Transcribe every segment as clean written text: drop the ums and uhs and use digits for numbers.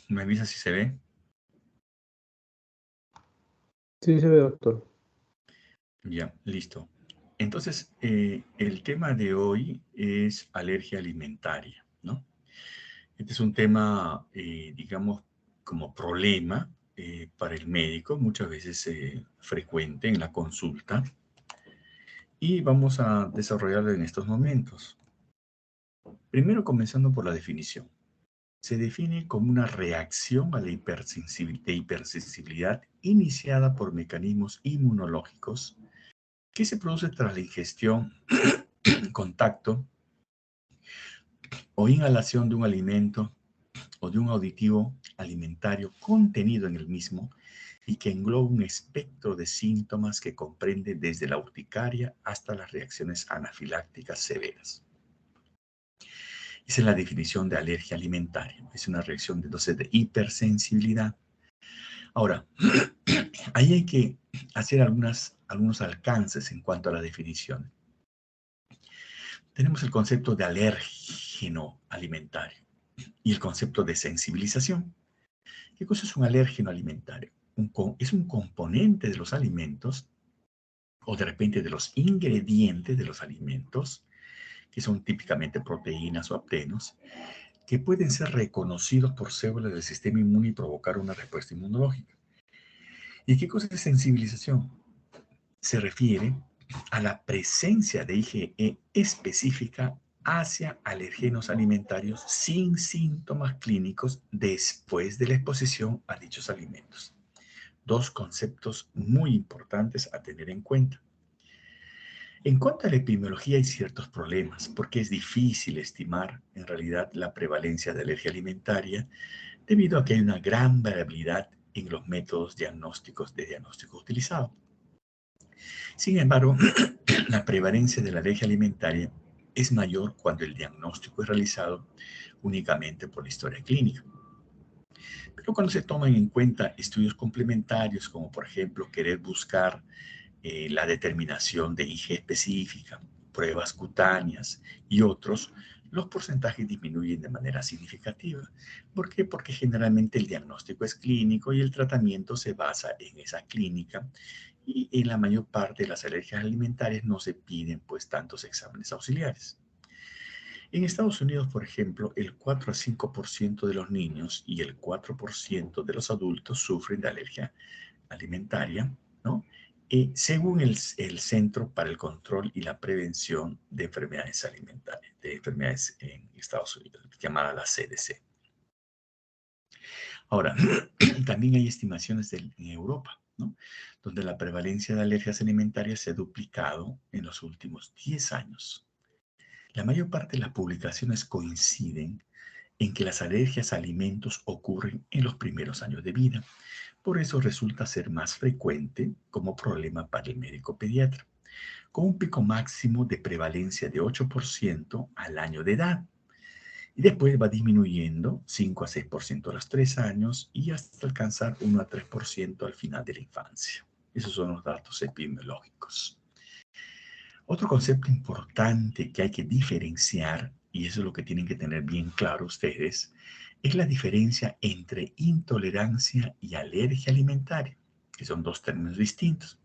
¿Me avisa si se ve? Sí, se ve, doctor. Ya, listo. Entonces, el tema de hoy es alergia alimentaria, ¿no? Este es un tema, digamos, como problema para el médico, muchas veces frecuente en la consulta, y vamos a desarrollarlo en estos momentos. Primero, comenzando por la definición. Se define como una reacción a la hipersensibilidad iniciada por mecanismos inmunológicos que se produce tras la ingestión, contacto o inhalación de un alimento o de un aditivo alimentario contenido en el mismo y que engloba un espectro de síntomas que comprende desde la urticaria hasta las reacciones anafilácticas severas. Esa es la definición de alergia alimentaria. Es una reacción entonces de hipersensibilidad. Ahora, ahí hay que hacer algunos alcances en cuanto a la definición. Tenemos el concepto de alérgeno alimentario y el concepto de sensibilización. ¿Qué cosa es un alérgeno alimentario? Es un componente de los alimentos o de repente de los ingredientes de los alimentos, que son típicamente proteínas o aptenos, que pueden ser reconocidos por células del sistema inmune y provocar una respuesta inmunológica. ¿Y qué cosa es sensibilización? Se refiere a la presencia de IgE específica hacia alergenos alimentarios sin síntomas clínicos después de la exposición a dichos alimentos. Dos conceptos muy importantes a tener en cuenta. En cuanto a la epidemiología hay ciertos problemas porque es difícil estimar en realidad la prevalencia de alergia alimentaria debido a que hay una gran variabilidad en los métodos diagnósticos utilizados. Sin embargo, la prevalencia de la alergia alimentaria es mayor cuando el diagnóstico es realizado únicamente por la historia clínica. Pero cuando se toman en cuenta estudios complementarios, como por ejemplo querer buscar la determinación de IgE específica, pruebas cutáneas y otros, los porcentajes disminuyen de manera significativa. ¿Por qué? Porque generalmente el diagnóstico es clínico y el tratamiento se basa en esa clínica y en la mayor parte de las alergias alimentarias no se piden pues tantos exámenes auxiliares. En Estados Unidos, por ejemplo, el 4 a 5% de los niños y el 4% de los adultos sufren de alergia alimentaria, ¿no? Según el Centro para el Control y la Prevención de Enfermedades Alimentarias, de enfermedades en Estados Unidos, llamada la CDC. Ahora, también hay estimaciones en Europa, ¿no? Donde la prevalencia de alergias alimentarias se ha duplicado en los últimos 10 años. La mayor parte de las publicaciones coinciden en que las alergias a alimentos ocurren en los primeros años de vida. Por eso resulta ser más frecuente como problema para el médico pediatra, con un pico máximo de prevalencia de 8% al año de edad. Y después va disminuyendo 5 a 6% a los 3 años y hasta alcanzar 1 a 3% al final de la infancia. Esos son los datos epidemiológicos. Otro concepto importante que hay que diferenciar, y eso es lo que tienen que tener bien claro ustedes, es la diferencia entre intolerancia y alergia alimentaria, que son dos términos distintos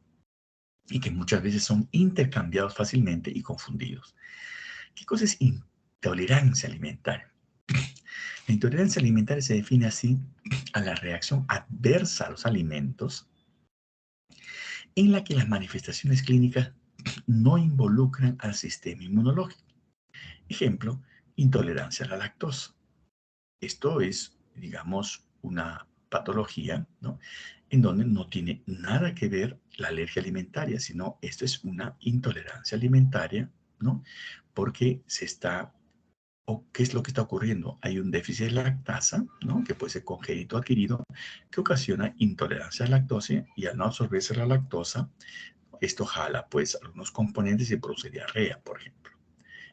y que muchas veces son intercambiados fácilmente y confundidos. ¿Qué cosa es intolerancia alimentaria? La intolerancia alimentaria se define así a la reacción adversa a los alimentos en la que las manifestaciones clínicas no involucran al sistema inmunológico. Ejemplo, intolerancia a la lactosa. Esto es, digamos, una patología, ¿no? En donde no tiene nada que ver la alergia alimentaria, sino esto es una intolerancia alimentaria, ¿no? Porque o qué es lo que está ocurriendo. Hay un déficit de lactasa, ¿no? Que puede ser congénito o adquirido, que ocasiona intolerancia a la lactosa y al no absorberse la lactosa, esto jala pues algunos componentes y produce diarrea, por ejemplo.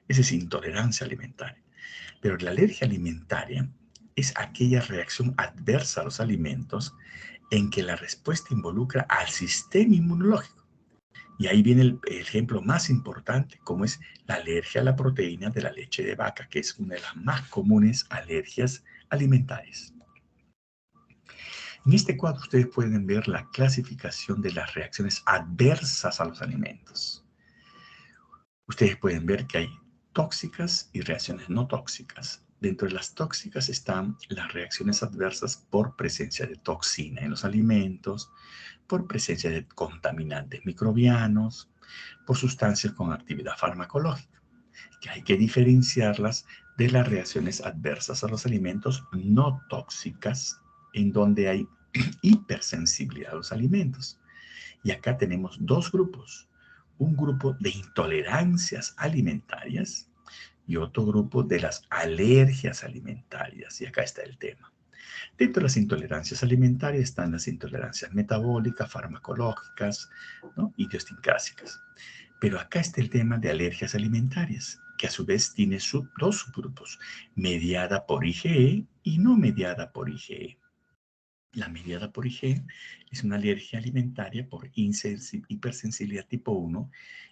Esa es intolerancia alimentaria. Pero la alergia alimentaria es aquella reacción adversa a los alimentos en que la respuesta involucra al sistema inmunológico. Y ahí viene el ejemplo más importante, como es la alergia a la proteína de la leche de vaca, que es una de las más comunes alergias alimentarias. En este cuadro ustedes pueden ver la clasificación de las reacciones adversas a los alimentos. Ustedes pueden ver que hay tóxicas y reacciones no tóxicas. Dentro de las tóxicas están las reacciones adversas por presencia de toxina en los alimentos, por presencia de contaminantes microbianos, por sustancias con actividad farmacológica, que hay que diferenciarlas de las reacciones adversas a los alimentos no tóxicas, en donde hay hipersensibilidad a los alimentos. Y acá tenemos dos grupos. Un grupo de intolerancias alimentarias y otro grupo de las alergias alimentarias. Y acá está el tema. Dentro de las intolerancias alimentarias están las intolerancias metabólicas, farmacológicas, ¿no? Idiosincrásicas. Pero acá está el tema de alergias alimentarias, que a su vez tiene dos subgrupos, mediada por IgE y no mediada por IgE. La mediada por IgE es una alergia alimentaria por hipersensibilidad tipo 1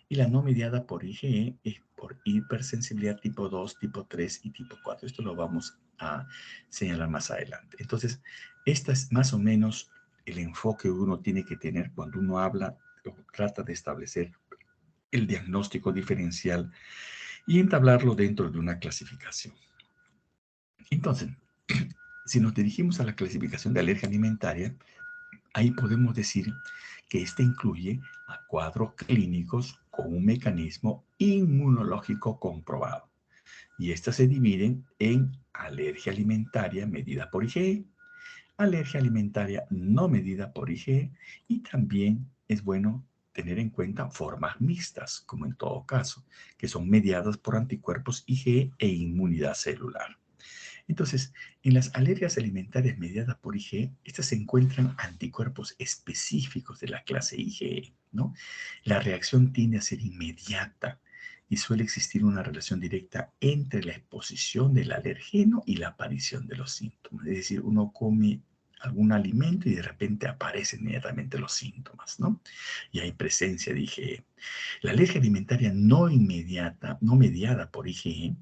y la no mediada por IgE es por hipersensibilidad tipo 2, tipo 3 y tipo 4. Esto lo vamos a señalar más adelante. Entonces, este es más o menos el enfoque que uno tiene que tener cuando uno habla o trata de establecer el diagnóstico diferencial y entablarlo dentro de una clasificación. Entonces, si nos dirigimos a la clasificación de alergia alimentaria, ahí podemos decir que esta incluye a cuadros clínicos con un mecanismo inmunológico comprobado. Y estas se dividen en alergia alimentaria medida por IgE, alergia alimentaria no medida por IgE y también es bueno tener en cuenta formas mixtas, como en todo caso, que son mediadas por anticuerpos IgE e inmunidad celular. Entonces, en las alergias alimentarias mediadas por IgE, estas se encuentran anticuerpos específicos de la clase IgE, ¿no? La reacción tiende a ser inmediata y suele existir una relación directa entre la exposición del alergeno y la aparición de los síntomas. Es decir, uno come algún alimento y de repente aparecen inmediatamente los síntomas, ¿no? Y hay presencia de IgE. La alergia alimentaria no inmediata, no mediada por IgE,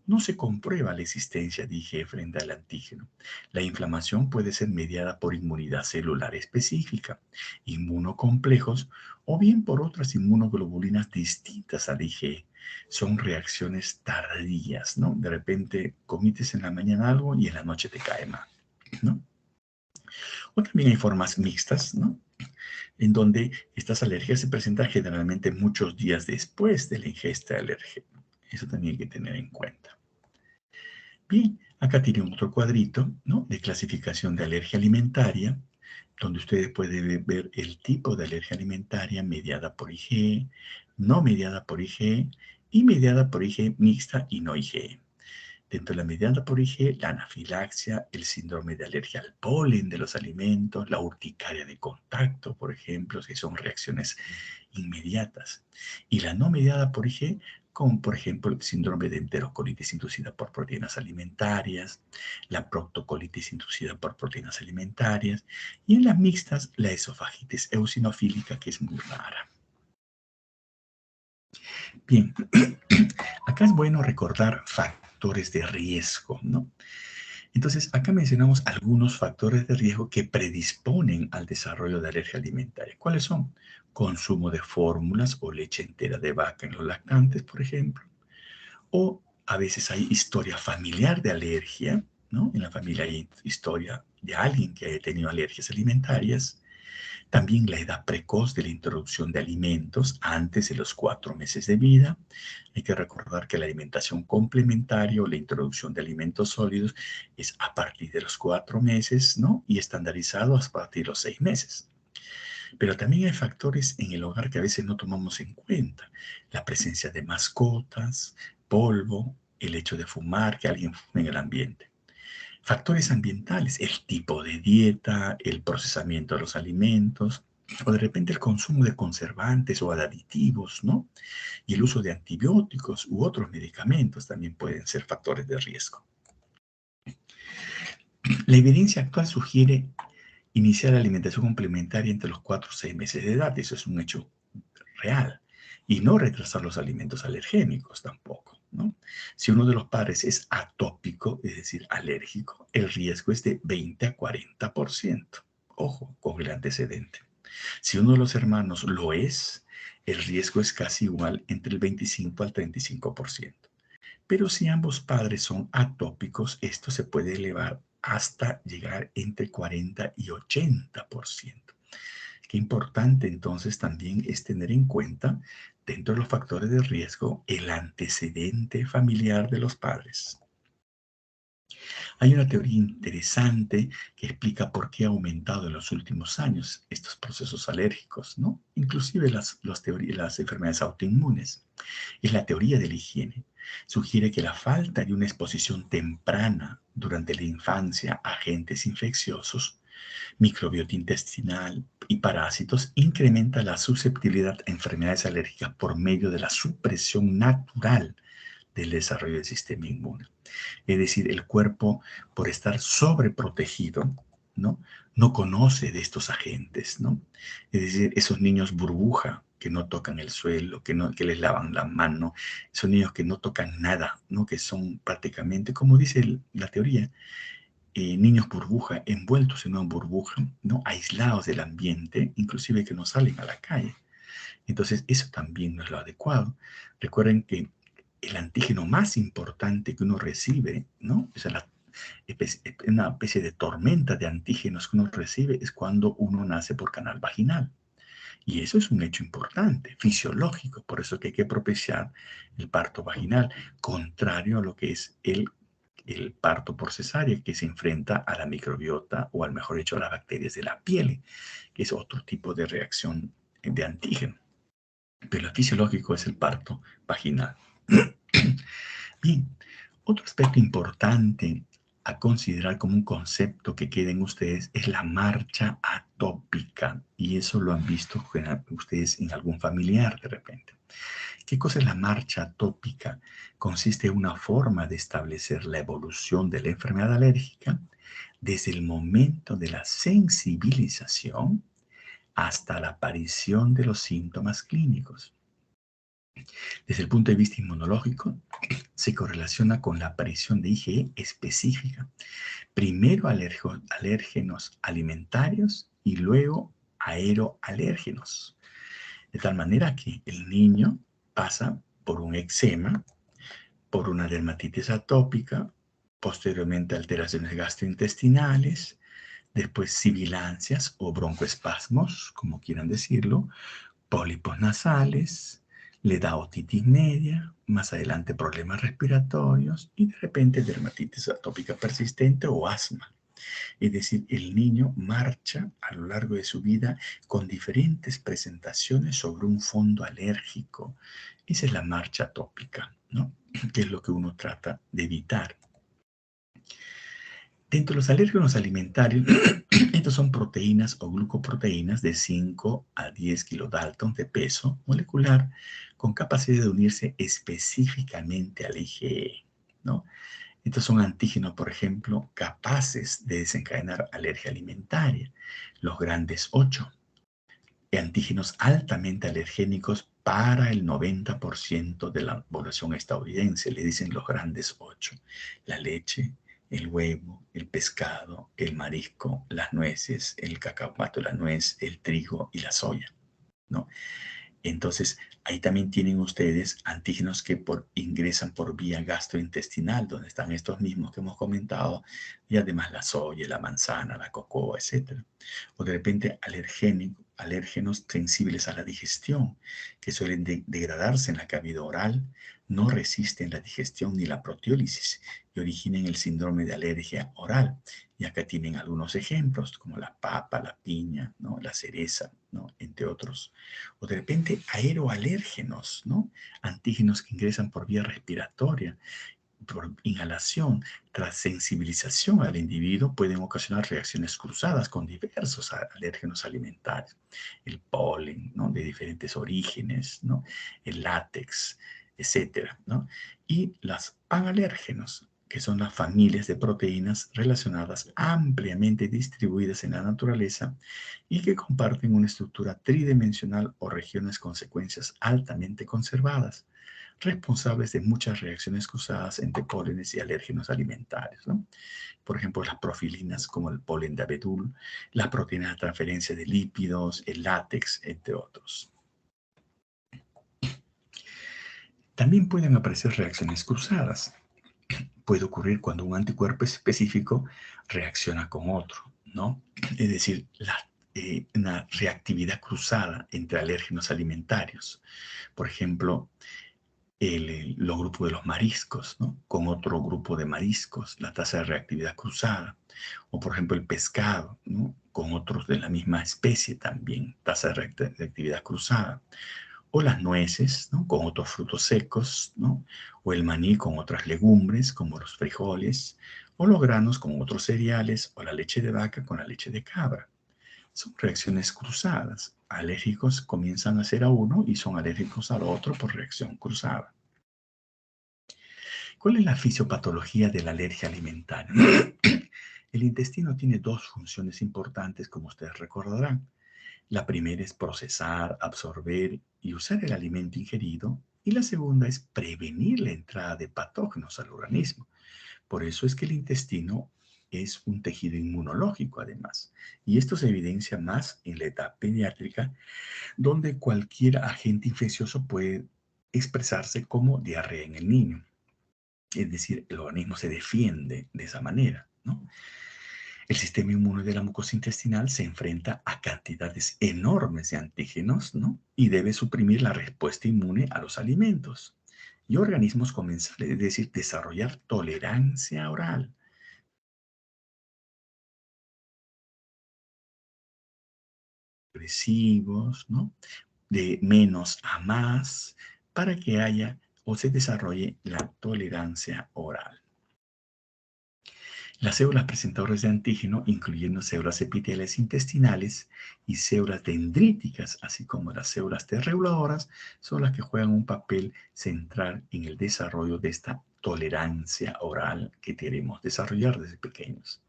no se comprueba la existencia de IgE frente al antígeno. La inflamación puede ser mediada por inmunidad celular específica, inmunocomplejos o bien por otras inmunoglobulinas distintas al IgE. Son reacciones tardías, ¿no? De repente comites en la mañana algo y en la noche te cae mal, ¿no? O también hay formas mixtas, ¿no? En donde estas alergias se presentan generalmente muchos días después de la ingesta de alérgeno. Eso también hay que tener en cuenta. Bien, acá tiene otro cuadrito, ¿no? De clasificación de alergia alimentaria, donde ustedes pueden ver el tipo de alergia alimentaria mediada por IgE, no mediada por IgE y mediada por IgE mixta y no IgE. Dentro de la mediana por IgE, la anafilaxia, el síndrome de alergia al polen de los alimentos, la urticaria de contacto, por ejemplo, que son reacciones inmediatas. Y la no mediada por IgE, como por ejemplo el síndrome de enterocolitis inducida por proteínas alimentarias, la proctocolitis inducida por proteínas alimentarias, y en las mixtas, la esofagitis eosinofílica, que es muy rara. Bien, acá es bueno recordar factores de riesgo, ¿no? Entonces, acá mencionamos algunos factores de riesgo que predisponen al desarrollo de alergia alimentaria. ¿Cuáles son? Consumo de fórmulas o leche entera de vaca en los lactantes, por ejemplo. O a veces hay historia familiar de alergia, ¿no? En la familia hay historia de alguien que haya tenido alergias alimentarias. También la edad precoz de la introducción de alimentos antes de los 4 meses de vida. Hay que recordar que la alimentación complementaria o la introducción de alimentos sólidos es a partir de los 4 meses, ¿no? Y estandarizado a partir de los 6 meses. Pero también hay factores en el hogar que a veces no tomamos en cuenta. La presencia de mascotas, polvo, el hecho de fumar, que alguien fume en el ambiente. Factores ambientales, el tipo de dieta, el procesamiento de los alimentos, o de repente el consumo de conservantes o aditivos, ¿no? Y el uso de antibióticos u otros medicamentos también pueden ser factores de riesgo. La evidencia actual sugiere iniciar la alimentación complementaria entre los 4 o 6 meses de edad, eso es un hecho real, y no retrasar los alimentos alergénicos tampoco, ¿no? Si uno de los padres es atópico, es decir, alérgico, el riesgo es de 20 a 40%. ojo, con el antecedente. Si uno de los hermanos lo es, el riesgo es casi igual entre el 25 al 35%. Pero si ambos padres son atópicos, esto se puede elevar hasta llegar entre 40 y 80%. Qué importante entonces también es tener en cuenta, dentro de los factores de riesgo, el antecedente familiar de los padres. Hay una teoría interesante que explica por qué ha aumentado en los últimos años estos procesos alérgicos, ¿no? Inclusive las enfermedades autoinmunes. Es la teoría de la higiene. Sugiere que la falta de una exposición temprana durante la infancia a agentes infecciosos, microbiota intestinal y parásitos incrementa la susceptibilidad a enfermedades alérgicas por medio de la supresión natural del desarrollo del sistema inmune. Es decir, el cuerpo, por estar sobreprotegido, ¿no? No conoce de estos agentes, ¿no? Es decir, esos niños burbuja que no tocan el suelo, que les lavan la mano, esos niños que no tocan nada, ¿no? Que son prácticamente, como dice la teoría, niños burbuja, envueltos en una burbuja, ¿no? Aislados del ambiente, inclusive que no salen a la calle. Entonces, eso también no es lo adecuado. Recuerden que el antígeno más importante que uno recibe, ¿no? O sea, una especie de tormenta de antígenos que uno recibe es cuando uno nace por canal vaginal. Y eso es un hecho importante, fisiológico, por eso que hay que propiciar el parto vaginal, contrario a lo que es el parto por cesárea, que se enfrenta a la microbiota o, al mejor dicho, a las bacterias de la piel, que es otro tipo de reacción de antígeno. Pero lo fisiológico es el parto vaginal. Bien, otro aspecto importante a considerar como un concepto que queden ustedes es la marcha atópica. Y eso lo han visto ustedes en algún familiar de repente. ¿Qué cosa es la marcha atópica? Consiste en una forma de establecer la evolución de la enfermedad alérgica desde el momento de la sensibilización hasta la aparición de los síntomas clínicos. Desde el punto de vista inmunológico, se correlaciona con la aparición de IgE específica. Primero alérgenos alimentarios y luego aeroalérgenos. De tal manera que el niño pasa por un eczema, por una dermatitis atópica, posteriormente alteraciones gastrointestinales, después sibilancias o broncoespasmos, como quieran decirlo, pólipos nasales, le da otitis media, más adelante problemas respiratorios y de repente dermatitis atópica persistente o asma. Es decir, el niño marcha a lo largo de su vida con diferentes presentaciones sobre un fondo alérgico. Esa es la marcha atópica, ¿no? Que es lo que uno trata de evitar. Dentro de los alérgenos alimentarios, estos son proteínas o glucoproteínas de 5 a 10 kilodaltons de peso molecular con capacidad de unirse específicamente al IgE, ¿no? Estos son antígenos, por ejemplo, capaces de desencadenar alergia alimentaria, los grandes 8, antígenos altamente alergénicos para el 90% de la población estadounidense, le dicen los grandes 8, la leche, el huevo, el pescado, el marisco, las nueces, el cacahuato, la nuez, el trigo y la soya, ¿no? Entonces, ahí también tienen ustedes antígenos que ingresan por vía gastrointestinal, donde están estos mismos que hemos comentado, y además la soya, la manzana, la cocoa, etc. O de repente alérgenos sensibles a la digestión, que suelen degradarse en la cavidad oral, no resisten la digestión ni la proteólisis y originan el síndrome de alergia oral. Y acá tienen algunos ejemplos, como la papa, la piña, ¿no? La cereza, ¿no? Entre otros. O de repente aeroalérgenos, ¿no? Antígenos que ingresan por vía respiratoria, por inhalación, tras sensibilización al individuo, pueden ocasionar reacciones cruzadas con diversos alérgenos alimentarios. El polen, ¿no? De diferentes orígenes, ¿no? El látex, etcétera, ¿no? Y los panalérgenos, que son las familias de proteínas relacionadas ampliamente distribuidas en la naturaleza y que comparten una estructura tridimensional o regiones con secuencias altamente conservadas. responsables de muchas reacciones cruzadas entre pólenes y alérgenos alimentarios, ¿no? Por ejemplo, las profilinas como el polen de abedul, las proteínas de transferencia de lípidos, el látex, entre otros. También pueden aparecer reacciones cruzadas. Puede ocurrir cuando un anticuerpo específico reacciona con otro, ¿no? Es decir, una reactividad cruzada entre alérgenos alimentarios. Por ejemplo, los grupos de los mariscos, ¿no? Con otro grupo de mariscos, la tasa de reactividad cruzada. O por ejemplo el pescado, ¿no? Con otros de la misma especie también, tasa de reactividad cruzada. O las nueces, ¿no? Con otros frutos secos, ¿no? O el maní con otras legumbres, como los frijoles, o los granos con otros cereales, o la leche de vaca con la leche de cabra. Son reacciones cruzadas. Alérgicos comienzan a ser a uno y son alérgicos al otro por reacción cruzada. ¿Cuál es la fisiopatología de la alergia alimentaria? El intestino tiene dos funciones importantes, como ustedes recordarán. La primera es procesar, absorber y usar el alimento ingerido, y la segunda es prevenir la entrada de patógenos al organismo. Por eso es que el intestino es un tejido inmunológico además, y esto se evidencia más en la etapa pediátrica, donde cualquier agente infeccioso puede expresarse como diarrea en el niño. Es decir, el organismo se defiende de esa manera, ¿no? El sistema inmune de la mucosa intestinal se enfrenta a cantidades enormes de antígenos, ¿no? Y debe suprimir la respuesta inmune a los alimentos. Y organismos comienzan, es decir, desarrollar tolerancia oral. Agresivos, ¿no? De menos a más, para que haya o se desarrolle la tolerancia oral. Las células presentadoras de antígeno, incluyendo células epiteliales intestinales y células dendríticas, así como las células T reguladoras, son las que juegan un papel central en el desarrollo de esta tolerancia oral que queremos desarrollar desde pequeños.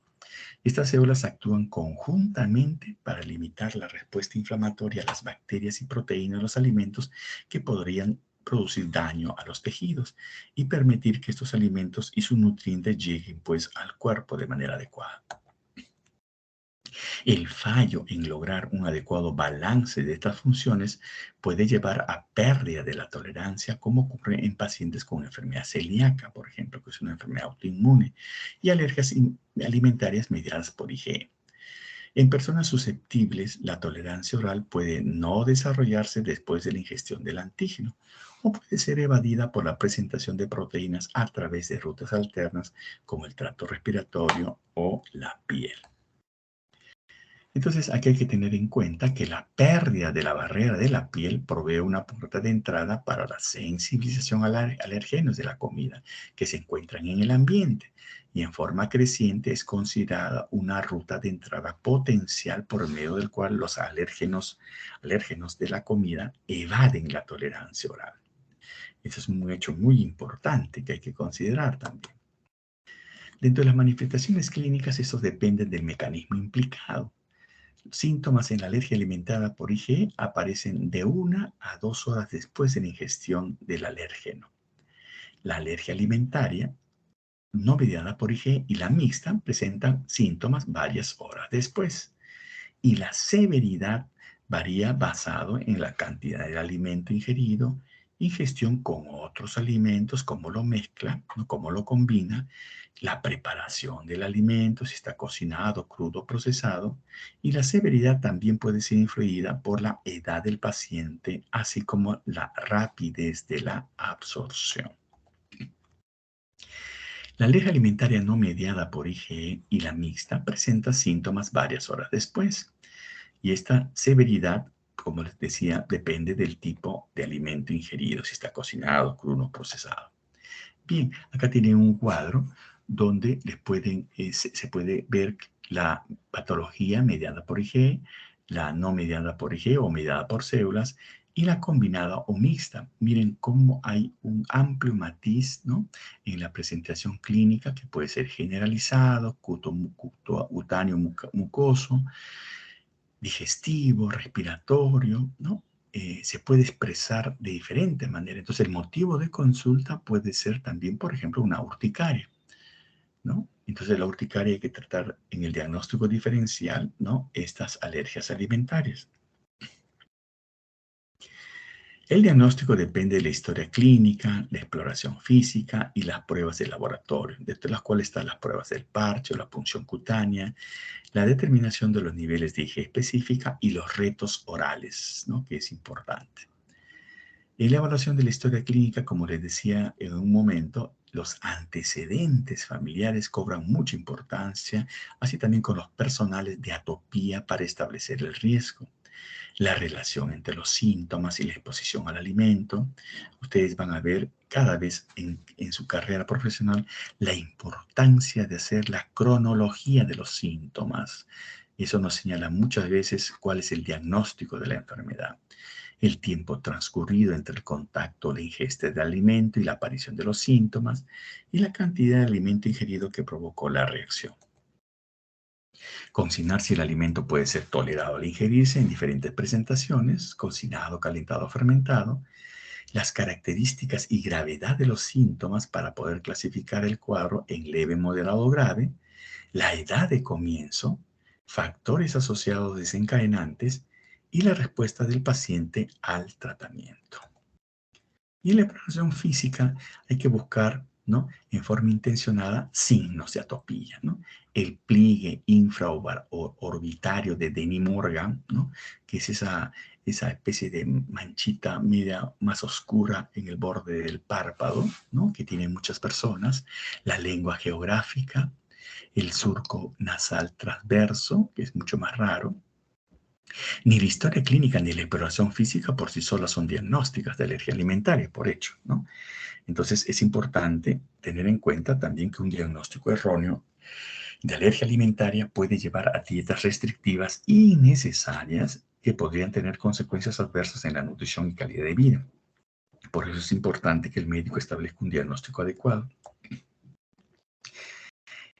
Estas células actúan conjuntamente para limitar la respuesta inflamatoria a las bacterias y proteínas de los alimentos que podrían producir daño a los tejidos y permitir que estos alimentos y sus nutrientes lleguen pues al cuerpo de manera adecuada. El fallo en lograr un adecuado balance de estas funciones puede llevar a pérdida de la tolerancia, como ocurre en pacientes con enfermedad celíaca, por ejemplo, que es una enfermedad autoinmune, y alergias alimentarias mediadas por IgE. En personas susceptibles, la tolerancia oral puede no desarrollarse después de la ingestión del antígeno o puede ser evadida por la presentación de proteínas a través de rutas alternas como el tracto respiratorio o la piel. Entonces, aquí hay que tener en cuenta que la pérdida de la barrera de la piel provee una puerta de entrada para la sensibilización a alergenos de la comida que se encuentran en el ambiente y en forma creciente es considerada una ruta de entrada potencial por medio del cual los alérgenos de la comida evaden la tolerancia oral. Eso es un hecho muy importante que hay que considerar también. Dentro de las manifestaciones clínicas, estos dependen del mecanismo implicado. Síntomas en la alergia alimentada por IgE aparecen de 1 a 2 horas después de la ingestión del alérgeno. La alergia alimentaria no mediada por IgE y la mixta presentan síntomas varias horas después. Y la severidad varía basado en la cantidad de alimento ingerido, ingestión con otros alimentos, cómo lo mezcla, cómo lo combina, la preparación del alimento, si está cocinado, crudo, procesado, y la severidad también puede ser influida por la edad del paciente, así como la rapidez de la absorción. La alergia alimentaria no mediada por IgE y la mixta presenta síntomas varias horas después. Y esta severidad, como les decía, depende del tipo de alimento ingerido, si está cocinado, crudo o procesado. Bien, acá tienen un cuadro donde se puede ver la patología mediada por IgE, la no mediada por IgE o mediada por células, y la combinada o mixta. Miren cómo hay un amplio matiz, ¿no?, en la presentación clínica que puede ser generalizado, cutáneo mucoso, digestivo, respiratorio, ¿no? se puede expresar de diferente manera. Entonces, el motivo de consulta puede ser también, por ejemplo, una urticaria, ¿no? Entonces, la urticaria hay que tratar en el diagnóstico diferencial, ¿no? Estas alergias alimentarias. El diagnóstico depende de la historia clínica, la exploración física y las pruebas de laboratorio, entre las cuales están las pruebas del parche o la punción cutánea, la determinación de los niveles de IgE específica y los retos orales, ¿no? Que es importante. En la evaluación de la historia clínica, como les decía en un momento, los antecedentes familiares cobran mucha importancia, así también con los personales de atopía para establecer el riesgo. La relación entre los síntomas y la exposición al alimento. Ustedes van a ver cada vez en su carrera profesional la importancia de hacer la cronología de los síntomas. Eso nos señala muchas veces cuál es el diagnóstico de la enfermedad. El tiempo transcurrido entre el contacto o la ingesta de alimento y la aparición de los síntomas y la cantidad de alimento ingerido que provocó la reacción. Consignar si el alimento puede ser tolerado al ingerirse en diferentes presentaciones, cocinado, calentado o fermentado, las características y gravedad de los síntomas para poder clasificar el cuadro en leve, moderado o grave, la edad de comienzo, factores asociados desencadenantes y la respuesta del paciente al tratamiento. Y en la exploración física hay que buscar, ¿no? En forma intencionada signos de atopía, ¿no? El pliegue infraorbitario de Denny Morgan, ¿no? Que es esa especie de manchita media más oscura en el borde del párpado, ¿no? Que tienen muchas personas. La lengua geográfica, el surco nasal transverso, que es mucho más raro. Ni la historia clínica ni la exploración física por sí solas son diagnósticas de alergia alimentaria, por hecho, ¿no? Entonces es importante tener en cuenta también que un diagnóstico erróneo de alergia alimentaria puede llevar a dietas restrictivas innecesarias que podrían tener consecuencias adversas en la nutrición y calidad de vida. Por eso es importante que el médico establezca un diagnóstico adecuado.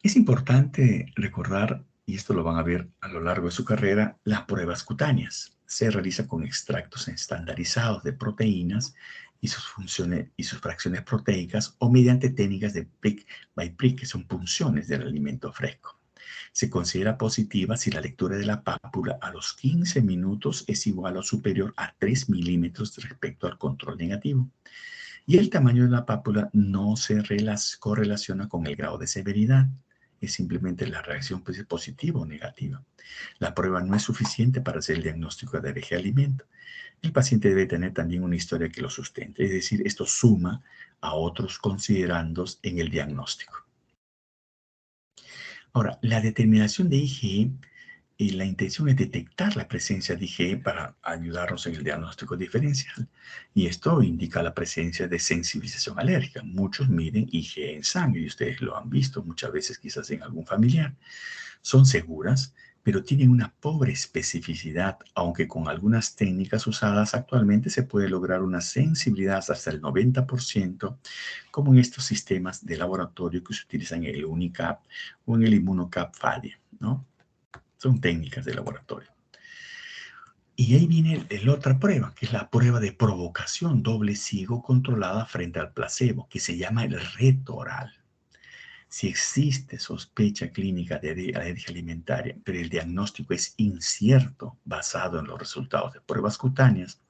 Es importante recordar, y esto lo van a ver a lo largo de su carrera, las pruebas cutáneas. Se realizan con extractos estandarizados de proteínas y sus funciones y sus fracciones proteicas o mediante técnicas de prick by prick, que son punciones del alimento fresco. Se considera positiva si la lectura de la pápula a los 15 minutos es igual o superior a 3 milímetros respecto al control negativo. Y el tamaño de la pápula no se correlaciona con el grado de severidad. Es simplemente la reacción pues, positiva o negativa. La prueba no es suficiente para hacer el diagnóstico de alergia al alimento. El paciente debe tener también una historia que lo sustente, es decir, esto suma a otros considerandos en el diagnóstico. Ahora, la determinación de IgE, la intención es detectar la presencia de IgE para ayudarnos en el diagnóstico diferencial. Y esto indica la presencia de sensibilización alérgica. Muchos miden IgE en sangre y ustedes lo han visto muchas veces quizás en algún familiar. Son seguras, pero tienen una pobre especificidad, aunque con algunas técnicas usadas actualmente se puede lograr una sensibilidad hasta el 90%, como en estos sistemas de laboratorio que se utilizan en el UNICAP o en el ImmunoCAP FADIA, ¿no? Son técnicas de laboratorio. Y ahí viene la otra prueba, que es la prueba de provocación doble ciego controlada frente al placebo, que se llama el reto oral. Si existe sospecha clínica de alergia alimentaria, pero el diagnóstico es incierto basado en los resultados de pruebas cutáneas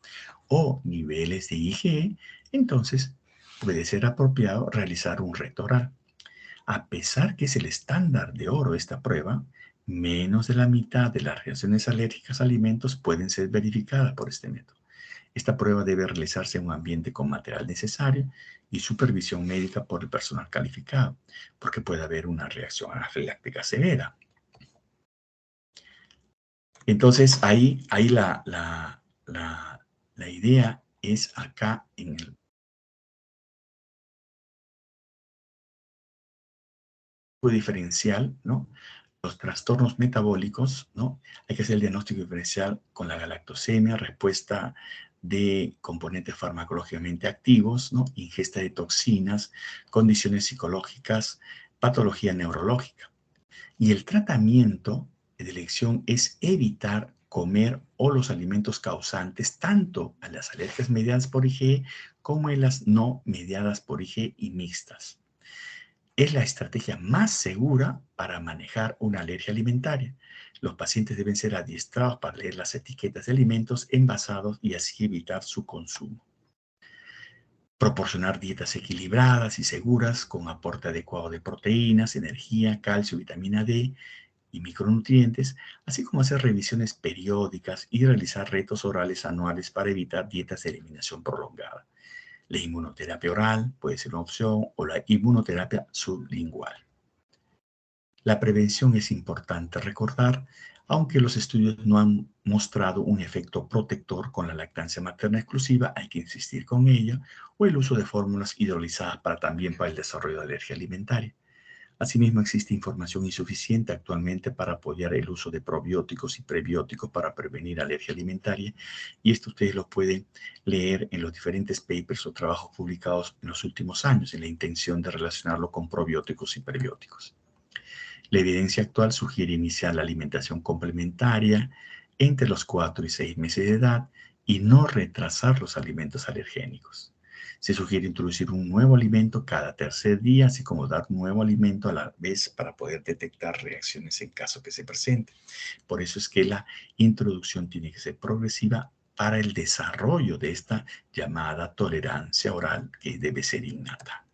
o niveles de IgE, entonces puede ser apropiado realizar un reto oral. A pesar que es el estándar de oro esta prueba, menos de la mitad de las reacciones alérgicas a alimentos pueden ser verificadas por este método. Esta prueba debe realizarse en un ambiente con material necesario y supervisión médica por el personal calificado, porque puede haber una reacción anafiláctica severa. Entonces, ahí la idea es acá en el diferencial, ¿no? Los trastornos metabólicos, ¿no? Hay que hacer el diagnóstico diferencial con la galactosemia, respuesta de componentes farmacológicamente activos, ¿no? Ingesta de toxinas, condiciones psicológicas, patología neurológica. Y el tratamiento de elección es evitar comer o los alimentos causantes tanto a las alergias mediadas por IgE como en las no mediadas por IgE y mixtas. Es la estrategia más segura para manejar una alergia alimentaria. Los pacientes deben ser adiestrados para leer las etiquetas de alimentos envasados y así evitar su consumo. Proporcionar dietas equilibradas y seguras con aporte adecuado de proteínas, energía, calcio, vitamina D y micronutrientes, así como hacer revisiones periódicas y realizar retos orales anuales para evitar dietas de eliminación prolongada. La inmunoterapia oral puede ser una opción o la inmunoterapia sublingual. La prevención es importante recordar, aunque los estudios no han mostrado un efecto protector con la lactancia materna exclusiva, hay que insistir con ella, o el uso de fórmulas hidrolizadas también para el desarrollo de alergia alimentaria. Asimismo, existe información insuficiente actualmente para apoyar el uso de probióticos y prebióticos para prevenir alergia alimentaria, y esto ustedes lo pueden leer en los diferentes papers o trabajos publicados en los últimos años en la intención de relacionarlo con probióticos y prebióticos. La evidencia actual sugiere iniciar la alimentación complementaria entre los 4 y 6 meses de edad y no retrasar los alimentos alergénicos. Se sugiere introducir un nuevo alimento cada tercer día, así como dar nuevo alimento a la vez para poder detectar reacciones en caso que se presente. Por eso es que la introducción tiene que ser progresiva para el desarrollo de esta llamada tolerancia oral que debe ser innata.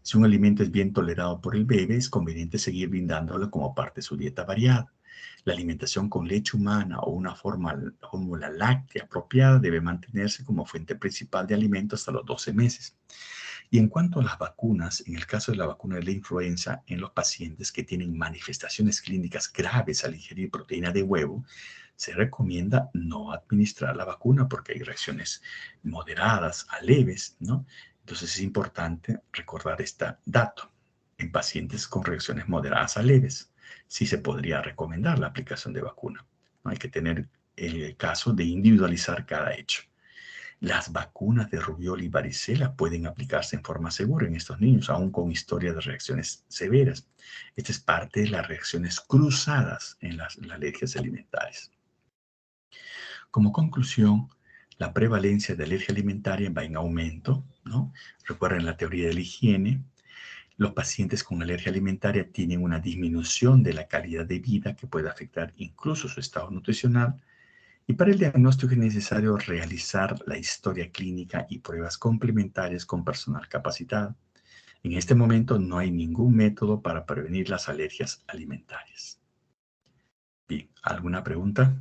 Si un alimento es bien tolerado por el bebé, es conveniente seguir brindándolo como parte de su dieta variada. La alimentación con leche humana o una fórmula láctea apropiada debe mantenerse como fuente principal de alimento hasta los 12 meses. Y en cuanto a las vacunas, en el caso de la vacuna de la influenza, en los pacientes que tienen manifestaciones clínicas graves al ingerir proteína de huevo, se recomienda no administrar la vacuna porque hay reacciones moderadas a leves, ¿no? Entonces es importante recordar este dato. En pacientes con reacciones moderadas a leves, sí se podría recomendar la aplicación de vacuna. ¿No? Hay que tener el caso de individualizar cada hecho. Las vacunas de rubiola y varicela pueden aplicarse en forma segura en estos niños, aún con historia de reacciones severas. Esta es parte de las reacciones cruzadas en las alergias alimentarias. Como conclusión, la prevalencia de alergia alimentaria va en aumento, ¿no? Recuerden la teoría de la higiene. Los pacientes con alergia alimentaria tienen una disminución de la calidad de vida que puede afectar incluso su estado nutricional. Y para el diagnóstico es necesario realizar la historia clínica y pruebas complementarias con personal capacitado. En este momento no hay ningún método para prevenir las alergias alimentarias. Bien, ¿alguna pregunta?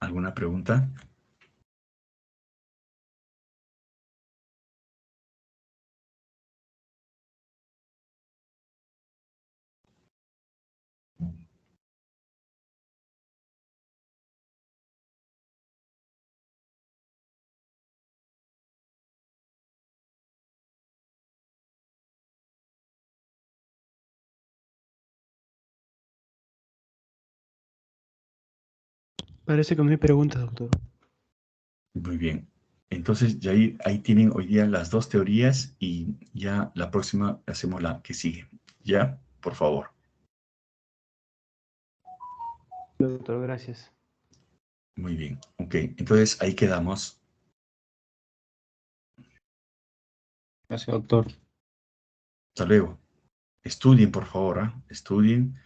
¿Alguna pregunta? Parece que no hay preguntas, doctor. Muy bien. Entonces, ya ahí tienen hoy día las dos teorías y ya la próxima hacemos la que sigue. ¿Ya? Por favor. Doctor, gracias. Muy bien. Ok, entonces ahí quedamos. Gracias, doctor. Hasta luego. Estudien, por favor, ¿eh? Estudien.